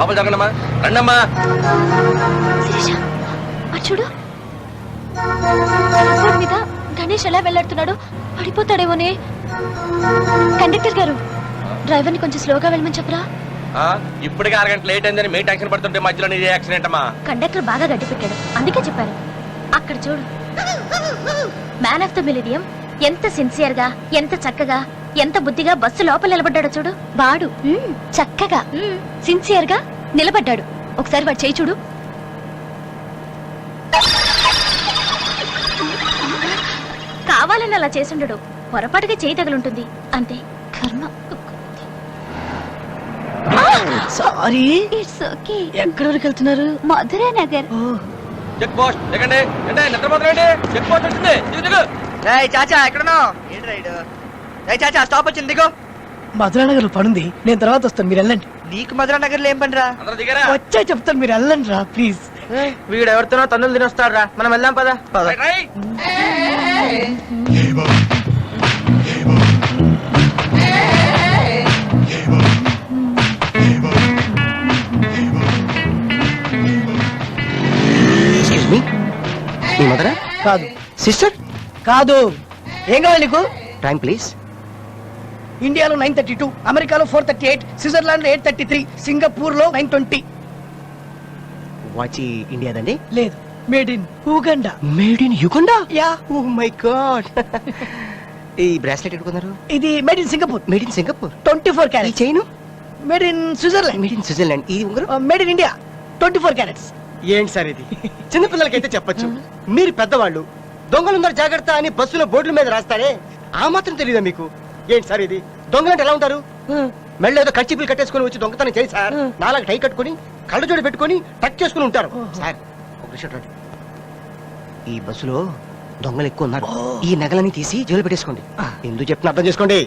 లోపల జరగండమ్మా, రండమ్మా. శిరీష, అటు చూడు. రోడ్ మీద గణేష్ ఎలా వెళ్ళాడుతున్నాడు, పడిపోతాడేమోనే. కండక్టర్ గారు, డ్రైవర్ ని కొంచెం స్లోగా వెళ్ళమని చెప్పరా. ఇప్పటికే 6 గంటలు లేట్ అయిందని మీ టెన్షన్ పడుతుంటే మధ్యలో నీ యాక్సిడెంట్ అమ్మా. కండక్టర్ బాగా గడ్డి పెట్టాడు, అందుకే చెప్పారు. అక్కడ చూడు, మ్యాన్ ఆఫ్ ద మిలీనియం ఎంత సిన్సియర్ గా, ఎంత చక్కగా, ఎంత బుద్ధిగా బస్సు లోపల నిలబడ్డాడో చూడు. వాడు చక్కగా సిన్సియర్ గా నిలబడ్డాడు. ఒకసారి వాడు చేయి చూడు. కావాలని అలా చేసుండడు, పొరపాటుగా చేయి తగులుంటుంది అంతే. కర్మ. సారీ. It's okay. ఎక్కడి వరకు వెళ్తున్నారు? మధురా నగర్. చెక్ పోస్ట్ దిగండి. అంటే నిద్రపోతున్నాండి. చెక్ పోస్ట్ వచ్చింది, దిగు దిగు. చాచా ఎక్కడున్నావు? ఏంటి రైడ్? చాచా స్టాప్ వచ్చింది, దిగు. మధురా నగర్ పడుంది, నేను తర్వాత వస్తాను, మీరు వెళ్ళండి. నీకు మధురా నగర్ లో ఏం పనిరా? అందరూ దిగారా? వచ్చా చెప్తాను, మీరు వెళ్ళండి రా ప్లీజ్. వీడు ఎవరితోనో తన్నులు తినొస్తాడు రా, మనం వెళ్దాం పదా. Right, right. మీ మదరా? కాదు. సిస్టర్? కాదు. ఏం కావాలి నీకు? Time please. ఇండియాలో 9:32, అమెరికాలో 4:38, స్విట్జర్లాండ్ లో 8:33, సింగపూర్ లో 9:20. వాచ్ ఇండియాదండి? లేదు, made in Uganda. Made in Uganda? Yeah. Oh my god. ఈ బ్రాస్లెట్ ఎట్టుకున్నారు? ఇది made in Singapore. Made in Singapore. 24 ఈ carats. Chain? Made in Switzerland. Made in Switzerland. ఈ ఉంగరం? Made in India. 24 క్యారెట్స్. ఏంటి సార్ ఇది? చిన్నపిల్లలకైతే చెప్పొచ్చు, మీరు పెద్దవాళ్ళు. దొంగలుందరు జాగ్రత్త అని బస్సులో బోర్డుల మీద రాస్తారే, ఆ మాత్రం తెలీదా మీకు? ఏంటి సార్ ఇది? దొంగలంటే ఎలా ఉంటారు? మెళ్ళ ఏదో కచ్చిపులు కట్టేసుకుని వచ్చి దొంగతనం చేయి సార్. నాలుగు టై కట్టుకుని కళ్ళ జోడి పెట్టుకుని టక్ చేసుకుని ఉంటారు సార్. ఒక విషయం రండి, ఈ బస్సులో దొంగలు ఎక్కువ ఉన్నారు. ఈ నగలని తీసి జైలు పెట్టేసుకోండి. ఎందుకు చెప్తున్నా అర్థం చేసుకోండి.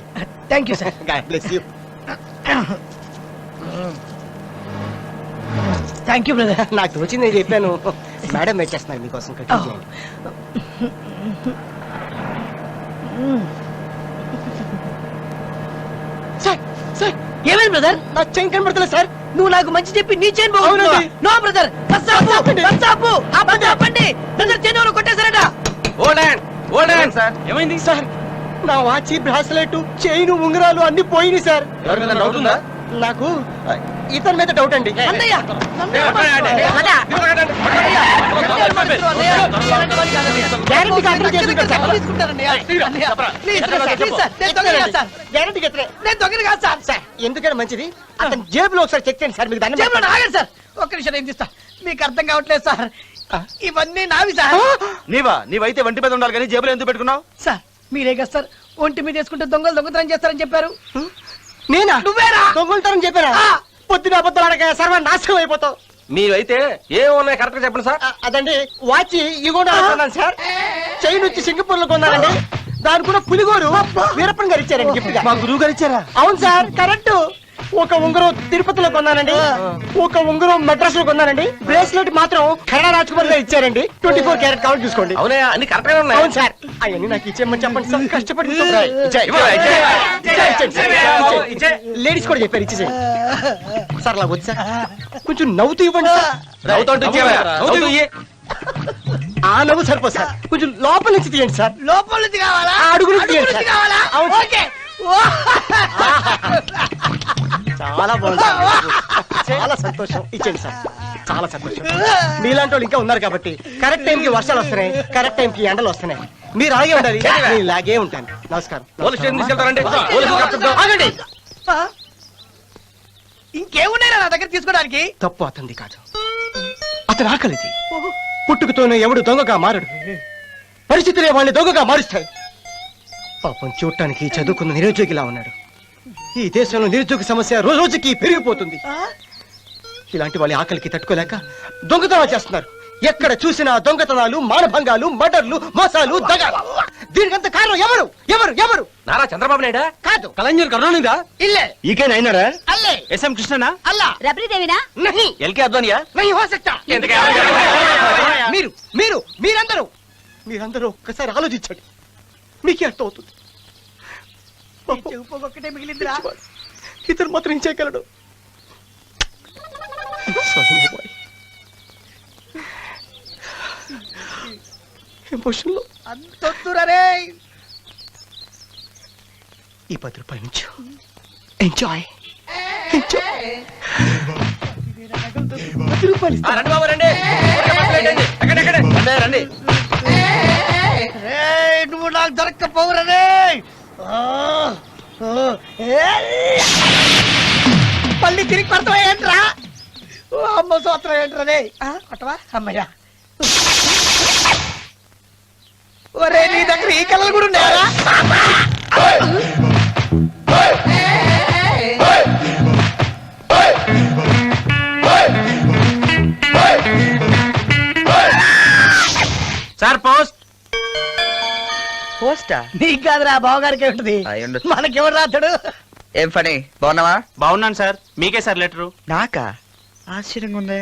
Thank you sir. God bless you. Thank you brother. నాకు తోచింది నేను చెప్పాను. మేడం వెయిట్ చేస్తున్నారు మీకోసం. కట్ చేయండి. సార్ సార్, ఏమైంది బ్రదర్? నా చైన్ కనబడతలే సార్. నువ్వు నాకు మంచి చెప్పి నీ చైన్ అవునండి. నో బ్రదర్, బస్ ఆపు. ఆపండి. బ్రదర్ చైన్ ఎవరో కొట్టేశారట. Old hand sir. ఏమైంది సార్, నా వాచి, బ్రాస్లెట్, చైన్, ఉంగరాలు అన్ని పోయినాయి సార్. ఎవరి మీద డౌట్ ఉందా? నాకు ఇతని మీద డౌట్ అండి. అన్నయ్య, గ్యారెంటీ కాకుండా చేసుకుంటాను సార్. గ్యారెంటీ ఎత్తలే. నేను దొంగని కాదు సార్. సార్ ఎందుకంటే మంచిది, అతని జేబులో ఒకసారి చెక్ చేయండి సార్. మీకు దండం జేబులో పెడతాను. ఆగండి సార్, ఒక్క నిమిషం ఏం తీస్తా. మీకు అర్థం కావట్లేదు సార్, ఇవన్నీ నావి సార్. నీవైతే వంటి మీద ఉండాలి కానీ జేబులో ఎందుకు పెట్టుకున్నావు? సార్ మీరే కదా సార్ ఒంటి మీద వేసుకుంటే దొంగలు దొంగతనం చేస్తారని చెప్పారు. నేనా? నువ్వేరా? దొంగలుతారని చెప్పారా? పొద్దున అబద్ధాలు అడగ సర్వ నాశనం అయిపోతావు. మీరైతే ఏమున్నాయి కరెక్ట్ గా చెప్పండి సార్. అదండి, వాచి ఇగోండా కొన్నాను సార్. చైన్ వచ్చి సింగపూర్ లో కొన్నానండి. దాని కూడా పులిగోరు వీరప్పన్ గారు ఇచ్చారండి గిఫ్ట్ గా. మా గురువు గారు ఇచ్చారా? అవును సార్, కరెక్ట్. ఒక ఉంగరం తిరుపతిలో కొన్నానండి, ఒక ఉంగరం మద్రాస్ లో కొన్నానండి. బ్రేస్లెట్ మాత్రం కన్నడ రాజ్కుమార్ గారు ఇచ్చారండి. 24 క్యారెట్ కావాలి చూసుకోండి. అవునా, అన్ని కరెక్ట్ గా ఉన్నాయి. అవును సార్, అవన్నీ నాకు ఇచ్చేయమని చెప్పండి సార్. కష్టపడి లేడీస్ కూడా చెప్పారు ఇచ్చేసే సార్. అలా వచ్చి సార్ కొంచెం నవ్వుతూ ఇవ్వండి సార్. ఆ నవ్వు సరిపోదు సార్, కొంచెం లోపల నుంచి తీయండి సార్. లోపల నుంచి కావాలా? అడుగు నుంచి తీయండి సార్. కావాలా? అవును. ఓకే. చాలా బాగుంది, చాలా సంతోషం. ఇచ్చేయండి సార్, చాలా సంతోషం. మీలాంటి వాళ్ళు ఇంకా ఉన్నారు కాబట్టి కరెక్ట్ టైంకి వర్షాలు వస్తున్నాయి, కరెక్ట్ టైంకి ఎండలు వస్తున్నాయి. మీరు అలాగే ఉండాలి, నేను ఇలాగే ఉంటాను. నమస్కారం. పోలీస్ స్టేషన్ తీసుకెళ్తారండి. ఆగండి. ఇంకేమున్నాయి నా దగ్గర తీసుకోవడానికి? తప్పు అతనిది కాదు, అతని ఆకలిది. పుట్టుకతోనే ఎవడు దొంగగా మారడు, పరిస్థితులే వాళ్ళని దొంగగా మారుస్తాయి. పాపం చూడటానికి చదువుకున్న నిరుద్యోగిలా ఉన్నాడు. ఈ దేశంలో నిరుద్యోగ సమస్య రోజు రోజుకి పెరిగిపోతుంది. ఇలాంటి వాళ్ళ ఆకలికి తట్టుకోలేక దొంగతనాలు చేస్తున్నారు. ఎక్కడ చూసినా దొంగతనాలు, మానభంగాలు, మర్డర్లు, మోసాలు, దగాలు. దీనికంత కారణం ఎవరు ఎవరు ఎవరు? నారా చంద్రబాబు నాయుడా? కాదు. కలెంజర్ కరుణానిదా? ఇల్లే. ఈకే నైనారా? అల్లే. ఎస్ఎం కృష్ణనా? అల్లా. రబ్రీదేవినా? నహీ. ఎల్కే అద్వానియా? నహీ హో సక్తా. మీరు మీరు మీరందరూ మీరందరూ ఒక్కసారి ఆలోచించండి, మీకే అర్థం అవుతుంది. ఒక్కటే మిగిలిందిరా. ఇతను మాత్రం ఏం చేయగలడు? Sorry boy. ఎమోషన్లో అంతొద్దురే. ఈ 10 రూపాయల నుంచి ఎంజాయ్ ఎంజాయ్. 10 రూపాయలు ఆ, రండి బాబు రండి. ఊరికే బస్సులో ఏంటండి? ఎక్కండి, ఎక్కండి. రండి, రండి. రేయ్, నువ్వు నాకు దొరక్కపోవురే. మళ్ళీ తిరిగి కొడతావా ఏంట్రా? అమ్మ సోత్రం ఏంట్రా రే? కొట్టవా అమ్మయ్యా. ఒరే నీ దగ్గర ఈ కళలు కూడా ఉన్నాయా? Sir post. పోస్టా? నీకు కాదురా బావగారికి ఉంటుంది. అయ్యుండొచ్చు. మనకెవరు రాతాడు? ఏం పని? బాగున్నావా? బాగున్నాను సార్, మీకే సార్ లెటరు. నాకా? ఆశ్చర్యంగా ఉందే.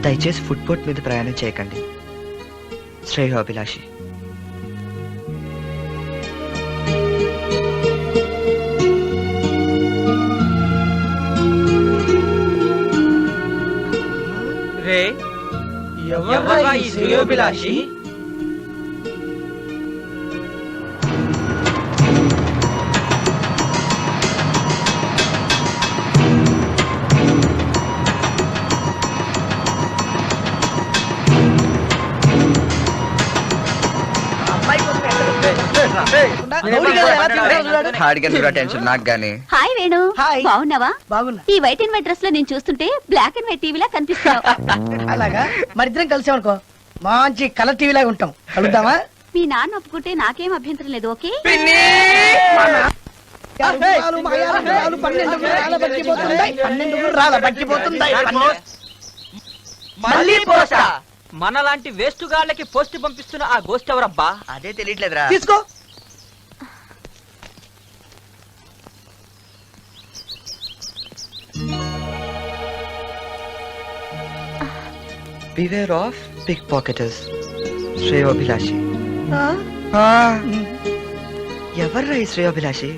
దయచేసి ఫుట్బోట్ మీద ప్రయాణం చేయకండి. శ్రేయోభిలాషి. రే, ఎవర్రా ఈ శ్రేయోభిలాషి? అమ్మాయి కోసం రౌడీ కదా, ఎలా తింటాడో చూడాడు. హాడిగా టెన్షన్ నాకు గానీ. Hi Venu, hi. బాగున్నావా? బాగున్నా. ఈ వైట్ అండ్ వైట్ డ్రెస్ లో నేను చూస్తుంటే బ్లాక్ అండ్ వైట్ టీవీలా కనిపిస్తావు. అలాగా మరిద్దరం కలిసామనుకో మంచి కలర్ టీవీ లాగా ఉంటాం. కలుద్దామా? మీ నాన్న ఒప్పుకుంటే నాకేం అభ్యంతరం లేదు. ఓకే. మళ్ళీ పోస్టా? మనలాంటి వేస్ట్ గాళ్ళకి పోస్ట్ పంపిస్తున్న ఆ గోస్ట్ ఎవరబ్బా? అదే తెలియట్లేదురా. తీసుకో. Beware of pick pocketers. శ్రేయోభిలాషి. ఎవర్రా ఈ శ్రేయోభిలాషి?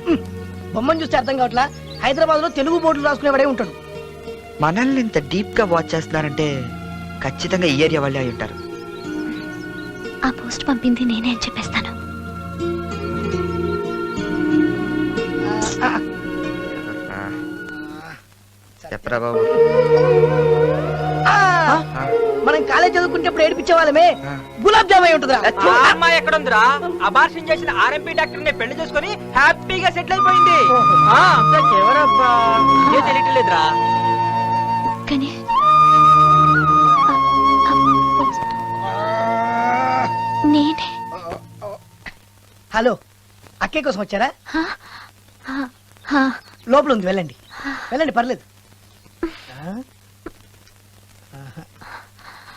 బొమ్మను చూస్తే అర్థం కావట్లా. హైదరాబాద్ లో తెలుగు బోర్డులు రాసుకునేవాడే ఉంటాడు. మనల్ని ఇంత డీప్ గా వాచ్ చేస్తున్నారంటే ఖచ్చితంగా ఈ ఏరియా వాళ్ళే అయి ఉంటారు. ఆ పోస్ట్ పంపింది నేనే అని చెప్పేస్తాను. చెప్పరా బాబు. మనం కాలేజ్ చదువుకుంటే ఏడిపించే వాళ్ళమే. ఆ. గులాబ్ జామ్ అయి ఉంటుందా? ఆ అమ్మాయి ఎక్కడుందిరా? అబార్షన్ చేసిన ఆర్ఎంపీ డాక్టర్ ని పెళ్లి చేసుకుని హ్యాపీగా సెటిల్ అయిపోయింది. ఆ, ఎవరబ్బా? ఏ తెలియట్లేదురా. కానీ నేనే. హలో, అక్కే కోసం వచ్చారా? హా? హా, హా. లోపల ఉంది, వెళ్ళండి వెళ్ళండి, పర్లేదు.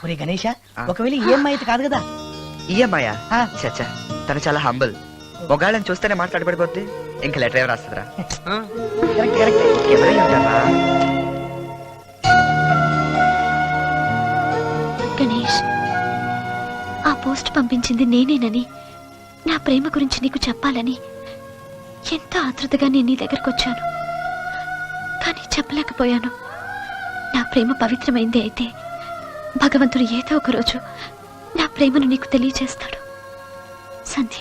ఒరే గణేష, ఒకవేళ ఈ అమ్మాయి అయితే కాదు కదా? ఈ అమ్మాయా? ఆ. చచ్చా, తను చాలా హంబుల్. మొగాళ్ళని చూస్తేనే మాట్లాడబడిపోద్ది. ఇంకా లెటర్ ఏం రాస్తుందిరా? Correct correct. ఎవరైనా ఉంటారా? గణేష్, ఆ పోస్ట్ పంపించింది నేనేనని, నా ప్రేమ గురించి నీకు చెప్పాలని ఎంతో ఆతృతగా నేను నీ దగ్గరకు వచ్చాను. కానీ చెప్పలేకపోయాను. నా ప్రేమ పవిత్రమైంది అయితే భగవంతుడు ఏదో ఒక రోజు నా ప్రేమను నీకు తెలియజేస్తాడు. సంధ్య.